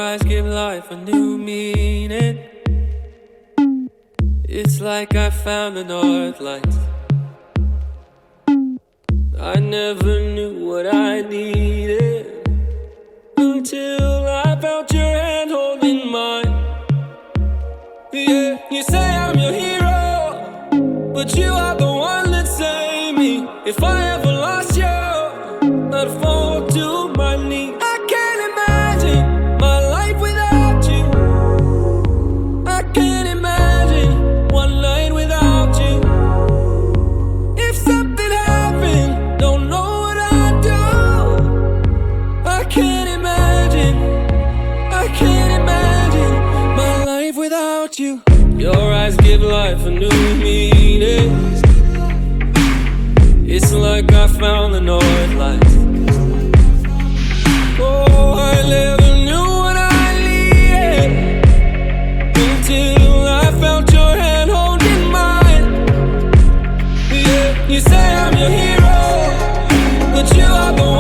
eyes give life a new meaning. It's like I found the north lights. I never knew what I needed until I felt your hand holding mine. Yeah, you say I'm your hero, but you are the one that saved me. If I ever lost you, I'd fall to my knees. I can't imagine my life without you. I can't imagine one night without you. If something happened, don't know what I'd do. I can't imagine my life without you. Your eyes give life a new meaning. It's like I found the north lights. Oh, I never knew what I needed until I felt your hand holding mine. Yeah, you say I'm your hero, but you are the one